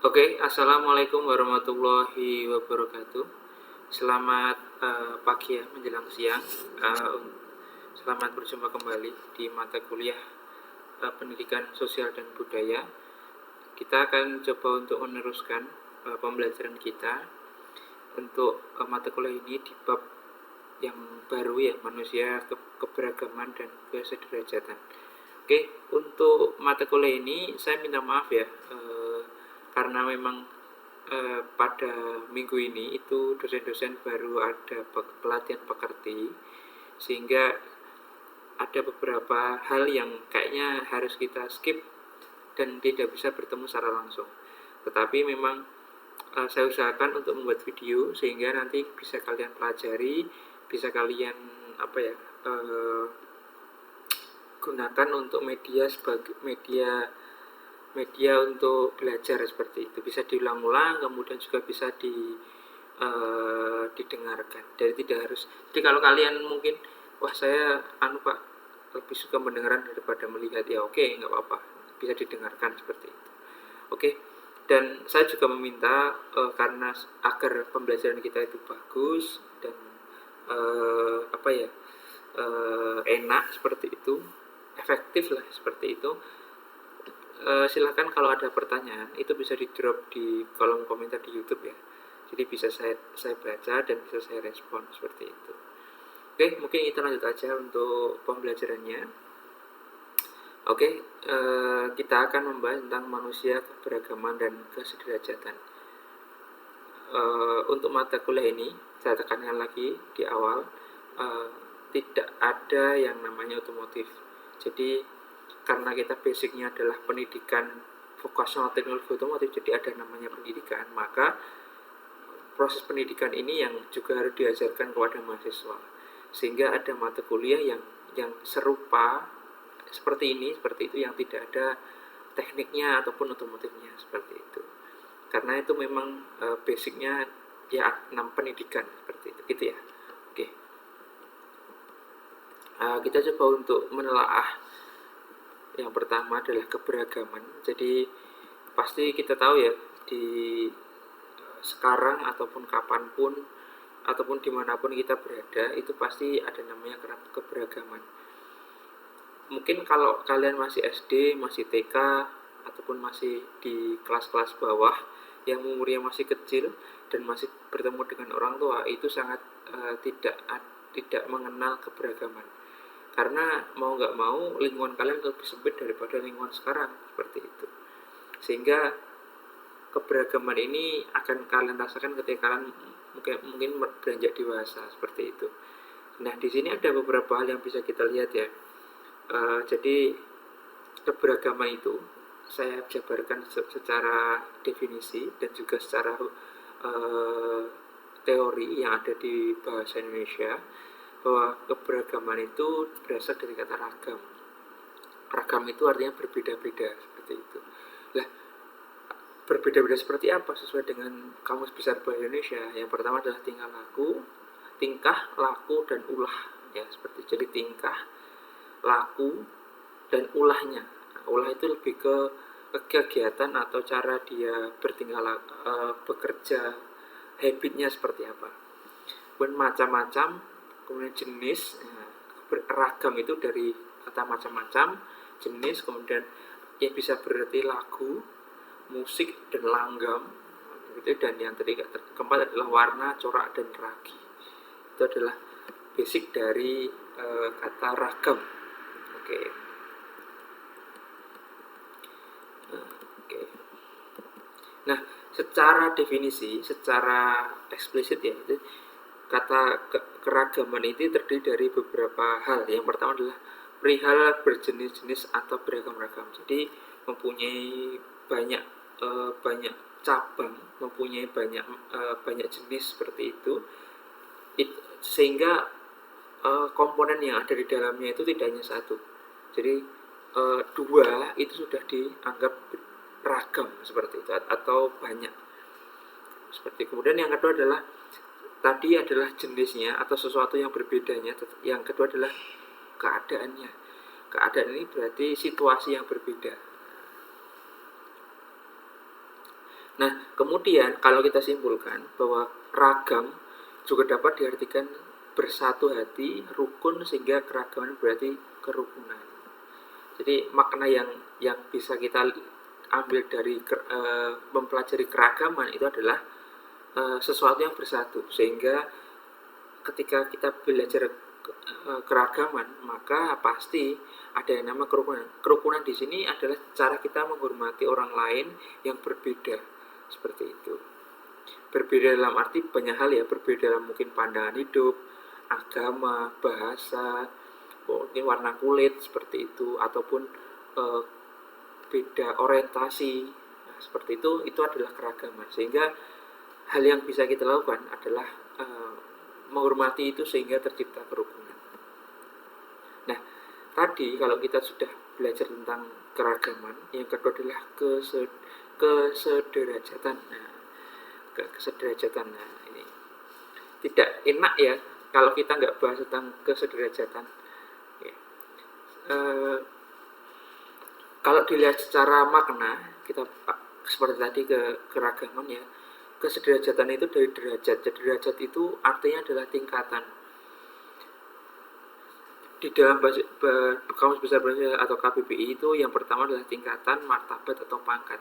Oke, assalamualaikum warahmatullahi wabarakatuh. Selamat pagi ya, menjelang siang. Eh, Selamat berjumpa kembali di mata kuliah Pendidikan Sosial dan Budaya. Kita akan coba untuk meneruskan pembelajaran kita untuk mata kuliah ini di bab yang baru ya, manusia, keberagaman dan kesederajatan. Oke, untuk mata kuliah ini saya minta maaf ya, karena memang pada minggu ini itu dosen-dosen baru ada pelatihan pekerti, sehingga ada beberapa hal yang kayaknya harus kita skip dan tidak bisa bertemu secara langsung. Tetapi memang saya usahakan untuk membuat video sehingga nanti bisa kalian pelajari, bisa kalian apa ya, gunakan untuk media sebagai media untuk belajar seperti itu. Bisa diulang-ulang, kemudian juga bisa didengarkan. Jadi tidak harus. Jadi kalau kalian mungkin, wah saya pak lebih suka mendengarkan daripada melihat, ya oke, nggak apa-apa, bisa didengarkan seperti itu. Oke. Dan saya juga meminta karena agar pembelajaran kita itu bagus dan apa ya, enak seperti itu, efektif lah seperti itu. Silahkan kalau ada pertanyaan itu bisa di drop di kolom komentar di YouTube ya. Jadi bisa saya baca dan bisa saya respon seperti itu. Oke, mungkin kita lanjut aja untuk pembelajarannya. Oke, kita akan membahas tentang manusia, keberagaman dan kesederajatan. Untuk mata kuliah ini saya tekankan lagi di awal, uh, tidak ada yang namanya otomotif. Jadi karena kita basicnya adalah pendidikan vokasional teknologi otomotif, jadi ada namanya pendidikan, maka proses pendidikan ini yang juga harus diajarkan kepada mahasiswa, sehingga ada mata kuliah yang serupa seperti ini, seperti itu, yang tidak ada tekniknya ataupun otomotifnya seperti itu. Karena itu memang basicnya ya 6 pendidikan seperti itu gitu ya. Oke. Kita coba untuk menelaah. Yang pertama adalah keberagaman. Jadi pasti kita tahu ya, di sekarang ataupun kapanpun ataupun dimanapun kita berada, itu pasti ada namanya keberagaman. Mungkin kalau kalian masih SD, masih TK, ataupun masih di kelas-kelas bawah yang umurnya masih kecil dan masih bertemu dengan orang tua, itu sangat tidak mengenal keberagaman. Karena mau nggak mau lingkungan kalian lebih sempit daripada lingkungan sekarang seperti itu. Sehingga keberagaman ini akan kalian rasakan ketika kalian mungkin beranjak dewasa seperti itu. Nah, di sini ada beberapa hal yang bisa kita lihat ya. Jadi keberagaman itu saya jabarkan secara definisi dan juga secara teori yang ada di bahasa Indonesia, bahwa keberagaman itu berasal dari kata ragam. Ragam itu artinya berbeda-beda seperti itu. Lah, berbeda-beda seperti apa sesuai dengan Kamus Besar Bahasa Indonesia? Yang pertama adalah tingkah, laku, dan ulah ya, seperti itu. Jadi tingkah, laku, dan ulahnya. Ulah itu lebih ke kegiatan atau cara dia bertingkah, bekerja, habitnya seperti apa. Kemudian macam-macam, kemudian jenis. Ragam itu dari kata macam-macam, jenis, kemudian ya bisa berarti lagu, musik, dan langgam gitu. Dan yang keempat adalah warna, corak, dan ragi. Itu adalah basic dari kata ragam. Oke. Nah, secara definisi, secara eksplisit ya, itu kata keragaman itu terdiri dari beberapa hal. Yang pertama adalah perihal berjenis-jenis atau beragam-ragam. Jadi mempunyai banyak banyak cabang, mempunyai banyak jenis seperti itu. Sehingga komponen yang ada di dalamnya itu tidak hanya satu. Jadi dua itu sudah dianggap ragam seperti itu atau banyak seperti. Kemudian yang kedua adalah tadi adalah jenisnya atau sesuatu yang berbedanya. Yang kedua adalah keadaannya. Keadaan ini berarti situasi yang berbeda. Nah, kemudian kalau kita simpulkan bahwa ragam juga dapat diartikan bersatu hati, rukun, sehingga keragaman berarti kerukunan. Jadi makna yang bisa kita ambil dari mempelajari keragaman itu adalah sesuatu yang bersatu, sehingga ketika kita belajar keragaman maka pasti ada yang nama kerukunan. Kerukunan di sini adalah cara kita menghormati orang lain yang berbeda, seperti itu. Berbeda dalam arti banyak hal ya, berbeda dalam mungkin pandangan hidup, agama, bahasa, mungkin warna kulit seperti itu, ataupun beda orientasi. Nah, seperti itu adalah keragaman. Sehingga hal yang bisa kita lakukan adalah menghormati itu sehingga tercipta kerukunan. Nah, tadi kalau kita sudah belajar tentang keragaman, yang kedua adalah kesederajatan. Nah, kesederajatan. Nah, ini tidak enak ya kalau kita nggak bahas tentang kesederajatan. Ya. Kalau dilihat secara makna, kita seperti tadi keragaman ya, kesederajatan itu dari derajat. Jadi derajat itu artinya adalah tingkatan. Di dalam Kamus Besar Bahasa atau KBBI itu yang pertama adalah tingkatan, martabat atau pangkat.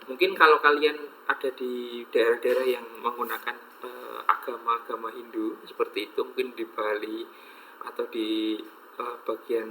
Mungkin kalau kalian ada di daerah-daerah yang menggunakan agama-agama Hindu seperti itu, mungkin di Bali atau di bagian,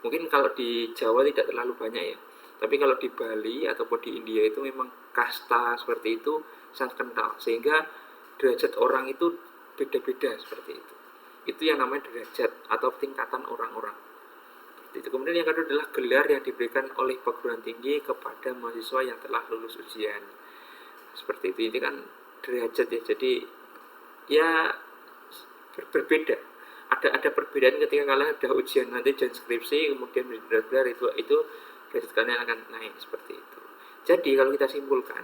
mungkin kalau di Jawa tidak terlalu banyak ya, tapi kalau di Bali ataupun di India itu memang kasta seperti itu sangat kental, sehingga derajat orang itu beda-beda seperti itu. Itu yang namanya derajat atau tingkatan orang-orang. Itu. Kemudian yang kedua adalah gelar yang diberikan oleh perguruan tinggi kepada mahasiswa yang telah lulus ujian. Seperti itu. Ini kan derajat ya. Jadi ya berbeda. Ada perbedaan ketika kalian ada ujian nanti dan skripsi, kemudian gelar itu derajat kalian akan naik seperti itu. Jadi kalau kita simpulkan,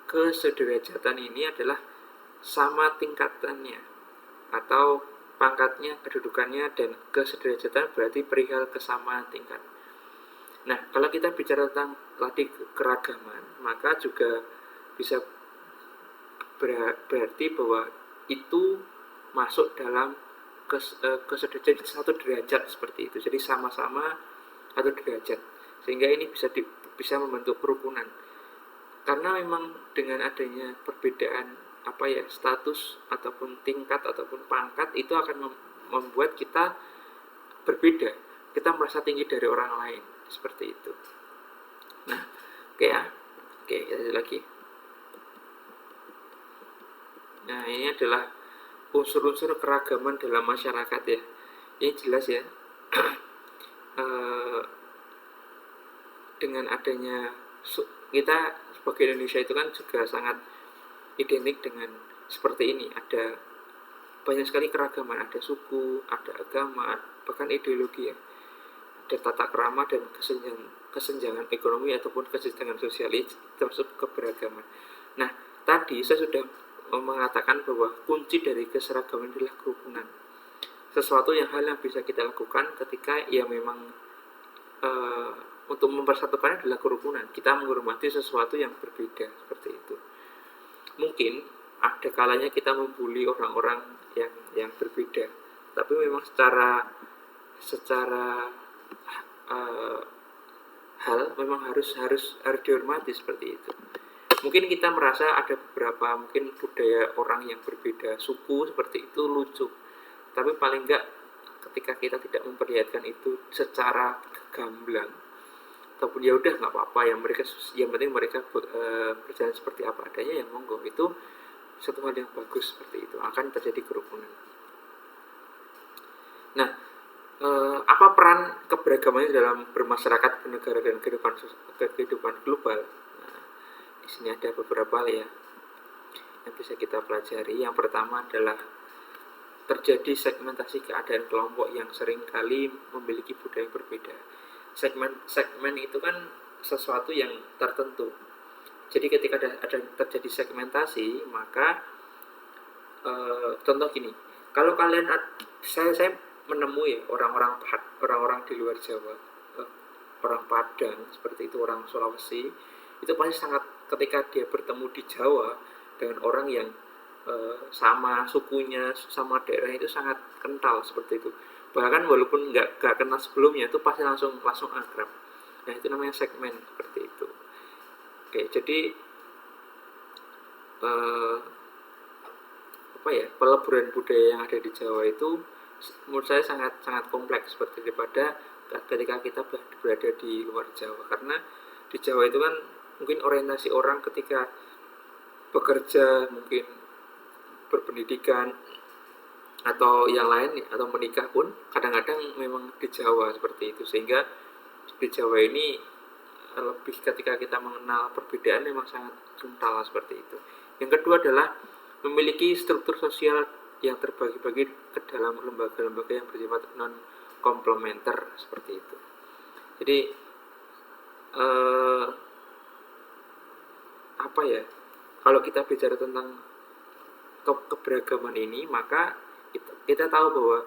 kesederajatan ini adalah sama tingkatannya atau pangkatnya, kedudukannya, dan kesederajatan berarti perihal kesamaan tingkat. Nah, kalau kita bicara tentang tadi keragaman, maka juga bisa berarti bahwa itu masuk dalam kesederajatan satu derajat seperti itu. Jadi sama-sama atau derajat, sehingga ini bisa membentuk kerukunan. Karena memang dengan adanya perbedaan status ataupun tingkat ataupun pangkat itu akan membuat kita berbeda, kita merasa tinggi dari orang lain seperti itu. Nah, oke, lagi. Nah, ini adalah unsur-unsur keragaman dalam masyarakat ya. Ini jelas ya. Dengan adanya kita sebagai Indonesia itu kan juga sangat identik dengan seperti ini. Ada banyak sekali keragaman, ada suku, ada agama, bahkan ideologi ya. Ada tata krama dan kesenjangan ekonomi ataupun kesenjangan sosialis termasuk keberagaman. Nah, tadi saya sudah mengatakan bahwa kunci dari keseragaman adalah kerukunan. Sesuatu hal yang bisa kita lakukan ketika ya memang untuk mempersatukannya adalah kerukunan. Kita menghormati sesuatu yang berbeda seperti itu. Mungkin ada kalanya kita membuli orang-orang yang berbeda, tapi memang secara hal memang harus dihormati seperti itu. Mungkin kita merasa ada beberapa mungkin budaya orang yang berbeda suku seperti itu lucu, tapi paling enggak ketika kita tidak memperlihatkan itu secara gamblang, ataupun ya udah nggak apa-apa, yang penting mereka berjalan seperti apa adanya, yang monggo, itu satu hal yang bagus seperti itu, akan terjadi kerukunan. Nah, apa peran keberagaman dalam bermasyarakat, bernegara, dan kehidupan global? Nah, di sini ada beberapa hal ya yang bisa kita pelajari. Yang pertama adalah terjadi segmentasi keadaan kelompok yang seringkali memiliki budaya yang berbeda. Segmen itu kan sesuatu yang tertentu. Jadi ketika ada terjadi segmentasi, maka contoh gini, kalau kalian saya menemui orang-orang di luar Jawa, orang Padang seperti itu, orang Sulawesi, itu pasti sangat ketika dia bertemu di Jawa dengan orang yang sama sukunya, sama daerah itu sangat kental seperti itu. Bahkan walaupun nggak kenal sebelumnya itu pasti langsung akrab. Nah itu namanya segmen seperti itu. Oke, jadi eh, apa ya, peleburan budaya yang ada di Jawa itu menurut saya sangat kompleks seperti daripada ketika kita berada di luar Jawa, karena di Jawa itu kan mungkin orientasi orang ketika bekerja, mungkin berpendidikan atau yang lain atau menikah pun kadang-kadang memang di Jawa seperti itu, sehingga di Jawa ini lebih ketika kita mengenal perbedaan memang sangat kental seperti itu. Yang kedua adalah memiliki struktur sosial yang terbagi-bagi ke dalam lembaga-lembaga yang bersifat non komplementer seperti itu. Jadi apa ya, kalau kita bicara tentang keberagaman ini, maka kita tahu bahwa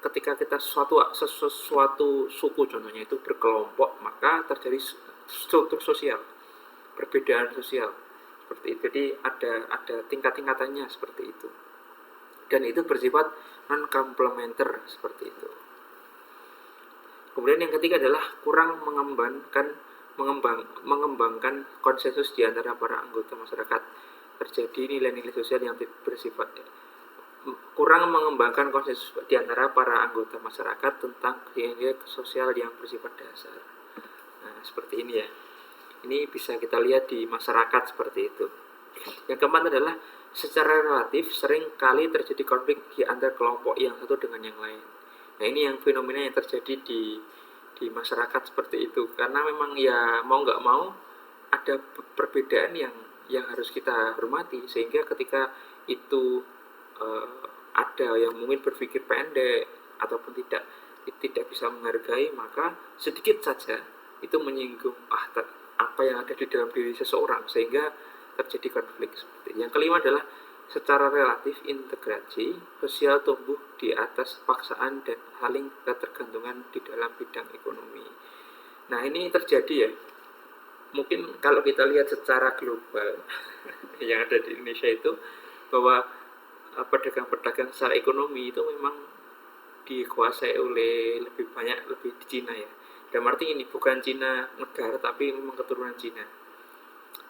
ketika kita suatu suku contohnya itu berkelompok, maka terjadi struktur sosial, perbedaan sosial seperti itu. Jadi ada tingkat-tingkatannya seperti itu, dan itu bersifat non komplementer seperti itu. Kemudian yang ketiga adalah kurang mengembangkan konsensus di antara para anggota masyarakat. Terjadi nilai-nilai sosial yang bersifat kurang mengembangkan konsensus di antara para anggota masyarakat tentang nilai sosial yang bersifat dasar. Nah, seperti ini ya. Ini bisa kita lihat di masyarakat seperti itu. Yang keempat adalah secara relatif sering kali terjadi konflik di antara kelompok yang satu dengan yang lain. Nah, ini yang fenomena yang terjadi di masyarakat seperti itu, karena memang ya mau nggak mau ada perbedaan yang harus kita hormati, sehingga ketika itu ada yang mungkin berpikir pendek ataupun tidak bisa menghargai, maka sedikit saja itu menyinggung apa yang ada di dalam diri seseorang, sehingga terjadi konflik seperti itu. Yang kelima adalah secara relatif integrasi sosial tumbuh di atas paksaan dan saling ketergantungan di dalam bidang ekonomi. Nah ini terjadi ya, mungkin kalau kita lihat secara global yang ada di Indonesia itu, bahwa pedagang-pedagang secara ekonomi itu memang dikuasai oleh lebih di Cina ya. Dan arti ini bukan Cina negara, tapi memang keturunan Cina,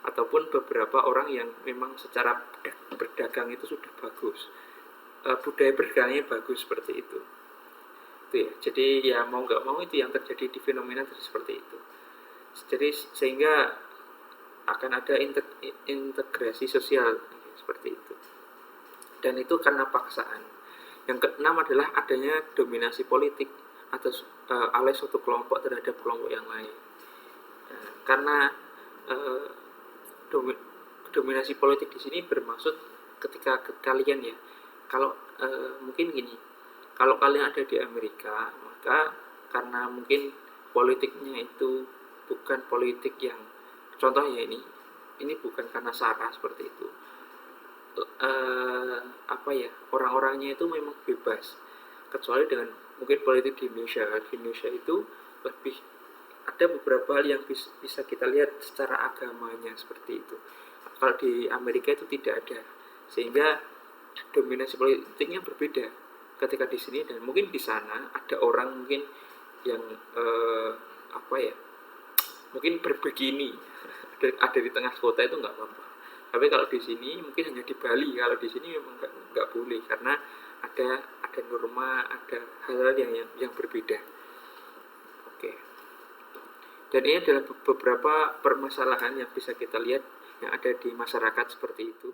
ataupun beberapa orang yang memang secara berdagang itu sudah bagus, budaya berdagangnya bagus seperti itu ya. Jadi ya mau nggak mau itu yang terjadi di fenomena seperti itu. Jadi sehingga akan ada integrasi sosial seperti itu, dan itu karena paksaan. Yang keenam adalah adanya dominasi politik atau oleh suatu kelompok terhadap kelompok yang lain. Karena dominasi politik di sini bermaksud ketika kalian ya, kalau mungkin gini, kalau kalian ada di Amerika, maka karena mungkin politiknya itu bukan politik yang, contohnya ini bukan karena SARA seperti itu, apa ya, orang-orangnya itu memang bebas, kecuali dengan mungkin politik di Indonesia. Di Indonesia itu lebih ada beberapa hal yang bisa kita lihat secara agamanya seperti itu. Kalau di Amerika itu tidak ada, sehingga dominasi politiknya berbeda ketika di sini, dan mungkin di sana ada orang mungkin yang apa ya, mungkin berbikini ada di tengah kota itu nggak apa-apa. Tapi kalau di sini mungkin hanya di Bali, kalau di sini memang nggak boleh, karena ada norma, ada hal-hal yang berbeda. Oke. Dan ini adalah beberapa permasalahan yang bisa kita lihat yang ada di masyarakat seperti itu.